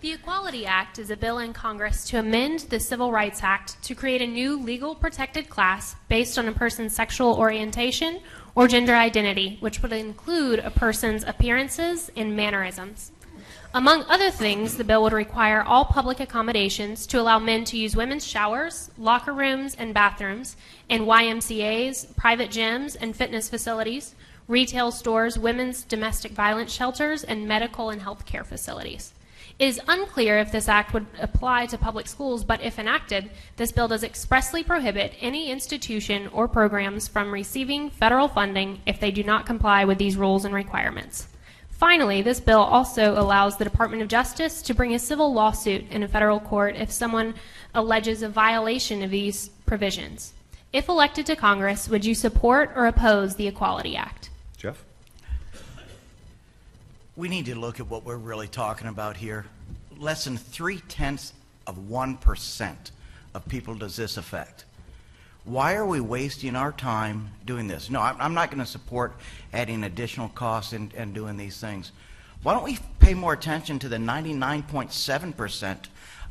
The Equality Act is a bill in Congress to amend the Civil Rights Act to create a new legal protected class based on a person's sexual orientation or gender identity, which would include a person's appearances and mannerisms. Among other things, the bill would require all public accommodations to allow men to use women's showers, locker rooms, and bathrooms in YMCAs, private gyms, and fitness facilities, retail stores, women's domestic violence shelters, and medical and health care facilities. It is unclear if this act would apply to public schools, but if enacted, this bill does expressly prohibit any institution or programs from receiving federal funding if they do not comply with these rules and requirements. Finally, this bill also allows the Department of Justice to bring a civil lawsuit in a federal court if someone alleges a violation of these provisions. If elected to Congress, would you support or oppose the Equality Act? Jeff? We need to look at what we're really talking about here. Less than 0.3% of people does this affect. Why are we wasting our time doing this? No, I'm not going to support adding additional costs and doing these things. Why don't we pay more attention to the 99.7%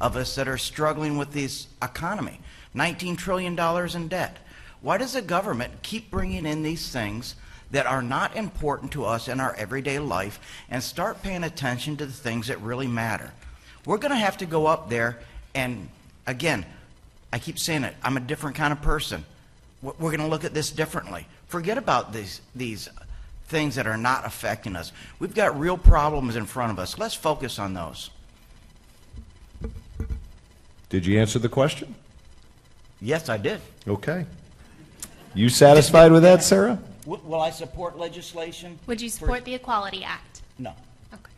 of us that are struggling with this economy? $19 trillion in debt. Why does the government keep bringing in these things that are not important to us in our everyday life and start paying attention to the things that really matter? We're going to have to go up there and, again, I keep saying it, I'm a different kind of person. We're going to look at this differently. Forget about these things that are not affecting us. We've got real problems in front of us. Let's focus on those. Did you answer the question? Yes, I did. Okay. You satisfied with that, Sarah? Will I support legislation? Would you support the Equality Act? No. Okay.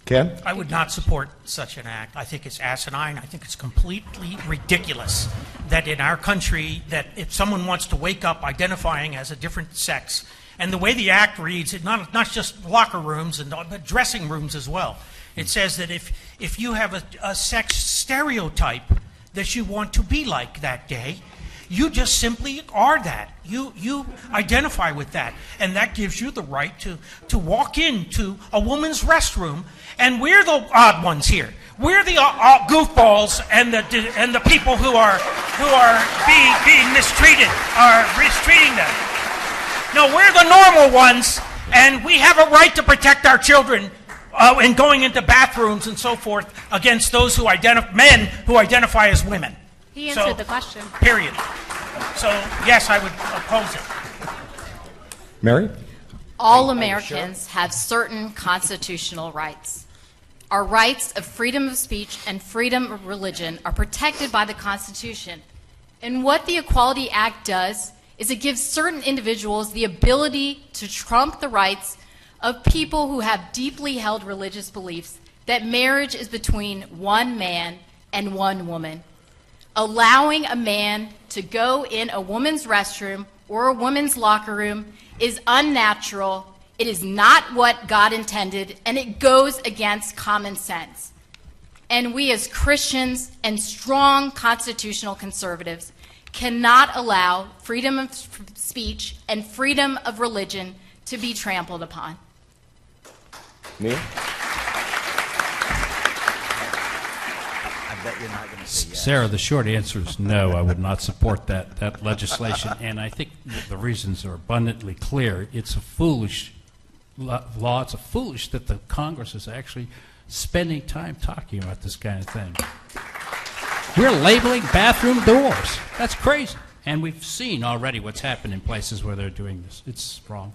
Ken? I would not support such an act. I think it's asinine. I think it's completely ridiculous that in our country, that if someone wants to wake up identifying as a different sex, and the way the act reads, it not just locker rooms, but dressing rooms as well. It says that if you have a sex stereotype that you want to be like that day, you just simply are that. You identify with that. And that gives you the right to walk into a woman's restroom. And we're the odd ones here. We're the goofballs and the people who are being mistreated, are mistreating them. No, we're the normal ones, and we have a right to protect our children in going into bathrooms and so forth against those who men who identify as women. He answered the question. Period. So, yes, I would oppose it. Mary? All Americans have certain constitutional rights. Our rights of freedom of speech and freedom of religion are protected by the Constitution. And what the Equality Act does is it gives certain individuals the ability to trump the rights of people who have deeply held religious beliefs that marriage is between one man and one woman. Allowing a man to go in a woman's restroom or a woman's locker room is unnatural. It is not what God intended, and it goes against common sense. And we as Christians and strong constitutional conservatives cannot allow freedom of speech and freedom of religion to be trampled upon. Neil? You're not going to say yes. Sarah, the short answer is no. I would not support that legislation, and I think the reasons are abundantly clear. It's a foolish law. It's foolish that the Congress is actually spending time talking about this kind of thing. We're labeling bathroom doors. That's crazy, and we've seen already what's happened in places where they're doing this. It's wrong.